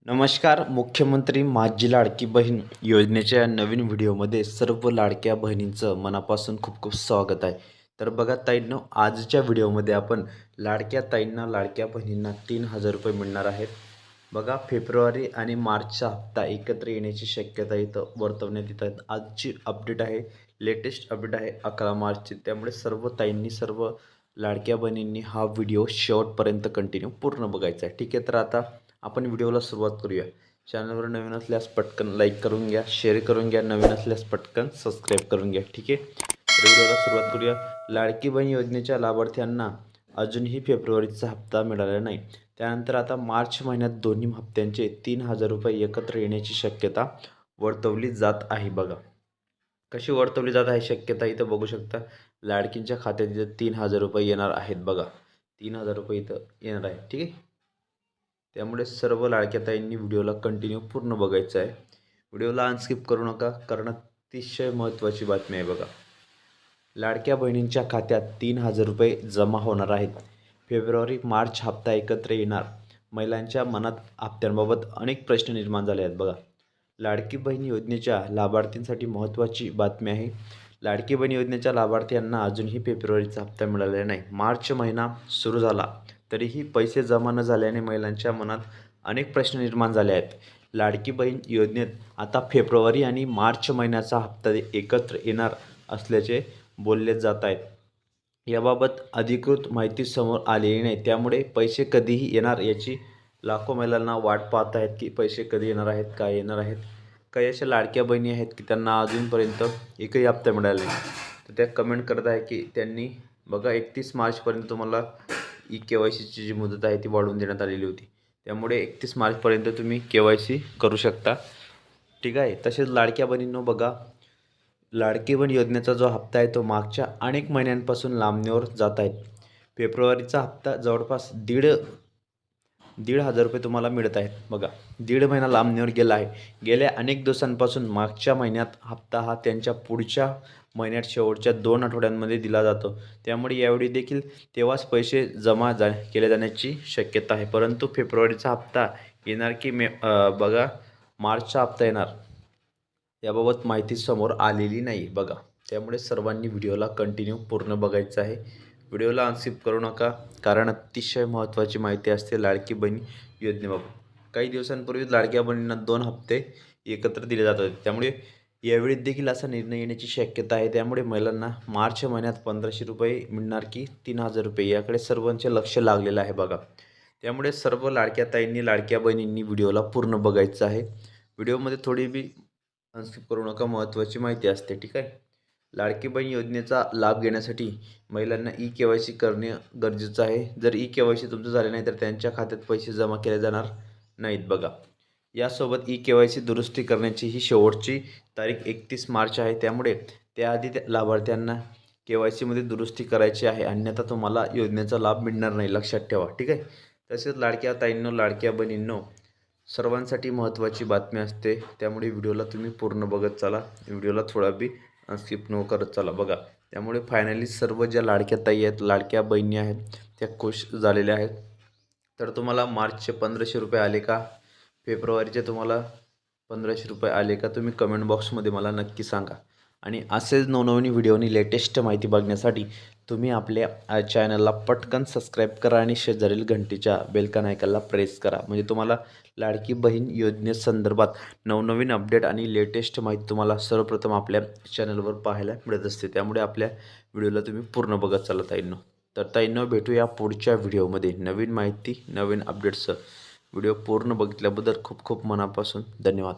नमस्कार. मुख्यमंत्री माझी लाडकी बहीण योजनेच्या या नवीन व्हिडिओमध्ये सर्व लाडक्या बहिणींचं मनापासून खूप खूप स्वागत आहे. तर बघा ताईंनो, आजच्या व्हिडिओमध्ये आपण लाडक्या ताईंना, लाडक्या बहिणींना 3,000 रुपये मिळणार आहेत. बघा, फेब्रुवारी आणि मार्चचा हप्ता एकत्र येण्याची शक्यता इथं वर्तवण्यात येत आहे. आजची अपडेट आहे, लेटेस्ट अपडेट आहे 11 मार्चची. त्यामुळे सर्व ताईंनी, सर्व लाडक्या बहिणींनी हा व्हिडिओ शेवटपर्यंत कंटिन्यू पूर्ण बघायचा आहे. ठीक आहे, तर आता आपण व्हिडिओला सुरुवात करूया. चॅनलवर नवीन असल्यास पटकन लाईक करून घ्या, शेअर करून घ्या, नवीन असल्यास पटकन सबस्क्राईब करून घ्या. ठीक आहे, तर व्हिडिओला सुरुवात करूया. लाडकी बहीण योजनेच्या लाभार्थ्यांना अजूनही फेब्रुवारीचा हप्ता मिळाला नाही. त्यानंतर आता मार्च महिन्यात दोन्ही हप्त्यांचे 3,000 रुपये एकत्र येण्याची शक्यता वर्तवली जात आहे. बघा कशी वर्तवली जात आहे शक्यता, इथं बघू शकता. लाडकींच्या खात्यात इथं 3,000 रुपये येणार आहेत. बघा, 3,000 रुपये इथं येणार आहे. ठीक आहे, त्यामुळे सर्व लाडक्या ताईंनी व्हिडिओला कंटिन्यू पूर्ण बघायचं आहे. व्हिडिओला अनस्किप करू नका, कारण अतिशय महत्त्वाची बातमी आहे. बघा, लाडक्या बहिणींच्या खात्यात 3,000 रुपये जमा होणार आहेत. फेब्रुवारी मार्च हप्ता एकत्र येणार. महिलांच्या मनात हप्त्यांबाबत अनेक प्रश्न निर्माण झाले आहेत. बघा, लाडकी बहीण योजनेच्या लाभार्थींसाठी महत्त्वाची बातमी आहे. लाडकी बहीण योजनेच्या लाभार्थ्यांना अजूनही फेब्रुवारीचा हप्ता मिळालेला नाही. मार्च महिना सुरू झाला तरीही पैसे जमा न झाल्याने महिलांच्या मनात अनेक प्रश्न निर्माण झाले आहेत. लाडकी बहीण योजनेत आता फेब्रुवारी आणि मार्च महिन्याचा हप्ता एकत्र येणार असल्याचे बोलले जात आहेत. याबाबत अधिकृत माहिती समोर आलेली नाही. त्यामुळे पैसे कधीही येणार याची लाखो महिलांना वाट पाहत आहेत की पैसे कधी येणार आहेत, काय येणार आहेत. काही अशा लाडक्या बहिणी आहेत की त्यांना अजूनपर्यंत एकही हप्ता मिळाला नाही. तर त्या कमेंट करत आहे की त्यांनी, बघा, 31 मार्चपर्यंत तुम्हाला KYCची जी मुदत आहे ती वाढवून देण्यात आलेली होती. त्यामुळे 31 मार्चपर्यंत तुम्ही KYC करू शकता. ठीक आहे, तसेच लाडक्या बहिणींनो, बघा, लाडकी बहीण योजनेचा जो हप्ता आहे तो मागच्या अनेक महिन्यांपासून लांबणीवर जात आहे. फेब्रुवारीचा हप्ता जवळपास दीड हजार रुपये तुम्हाला मिळत आहेत. बघा, दीड महिना लांबणीवर गेला आहे. गेल्या अनेक दिवसांपासून मागच्या महिन्यात हप्ता हा त्यांच्या पुढच्या महिन्यात शेवटच्या 2 आठवड्यांमध्ये दिला जातो. त्यामुळे यावेळी देखील तेव्हाच पैसे जमा केले जाण्याची शक्यता आहे. परंतु फेब्रुवारीचा हप्ता येणार की बघा, मार्चचा हप्ता येणार याबाबत माहिती समोर आलेली नाही. बघा, त्यामुळे सर्वांनी व्हिडिओला कंटिन्यू पूर्ण बघायचं आहे. व्हिडिओला अनस्किप करू नका, कारण अतिशय महत्त्वाची माहिती असते लाडकी बहीण योजनेबाबत. काही दिवसांपूर्वी लाडक्या बहिणींना 2 हप्ते एकत्र दिले जात होते. त्यामुळे यावेळी देखील असा निर्णय येण्याची शक्यता आहे. त्यामुळे महिलांना मार्च महिन्यात 1,500 रुपये मिळणार की 3,000 रुपये, याकडे सर्वांचे लक्ष लागलेलं आहे. बघा, त्यामुळे सर्व लाडक्या ताईंनी, लाडक्या बहिणींनी व्हिडिओला पूर्ण बघायचं आहे. व्हिडिओमध्ये थोडी बी अनस्किप करू नका, महत्त्वाची माहिती असते. ठीक आहे, लाडकी बहीण योजनेचा लाभ घेण्यासाठी महिलांना KYC करणे गरजेचं आहे. जर KYC तुमचं झाले नाही तर त्यांच्या खात्यात पैसे जमा केले जाणार नाहीत. बघा, यासोबत KYC दुरुस्ती करण्याची ही शेवटची तारीख 31 मार्च आहे. त्यामुळे त्याआधी लाभार्थ्यांना KYCमध्ये दुरुस्ती करायची आहे, अन्यथा तुम्हाला योजनेचा लाभ मिळणार नाही, लक्षात ठेवा. ठीक आहे, तसेच लाडक्या ताईंनो, लाडक्या बहिणींनो, सर्वांसाठी महत्त्वाची बातमी असते. त्यामुळे व्हिडिओला तुम्ही पूर्ण बघत चला, व्हिडिओला थोडा बी स्किप न करत चला. बघा, त्यामुळे फायनली सर्व ज्या लाडक्या ताई आहेत, लाडक्या बहिणी आहेत, त्या खुश झालेल्या आहेत. तर तुम्हाला मार्चचे 1,500 रुपये आले का, फेब्रुवारीचे तुम्हाला 1,500 रुपये आले का, तुम्ही कमेंट बॉक्समध्ये मला नक्की सांगा. आणि असेच नवनवीन व्हिडिओनी लेटेस्ट माहिती बघण्यासाठी तुम्ही आपल्या चॅनलला पटकन सबस्क्राईब करा आणि शेजारील घंटीच्या बेलकन आयकॉनला प्रेस करा. म्हणजे तुम्हाला लाडकी बहीण योजनेसंदर्भात नवनवीन अपडेट आणि लेटेस्ट माहिती तुम्हाला सर्वप्रथम आपल्या चॅनलवर पाहायला मिळत असते. त्यामुळे आपल्या व्हिडिओला तुम्ही पूर्ण बघत चला ताईंनो. तर ताईंनो, भेटूया पुढच्या व्हिडिओमध्ये नवीन माहिती, नवीन अपडेट्स. व्हिडिओ पूर्ण बघितल्याबद्दल खूप खूप मनापासून धन्यवाद.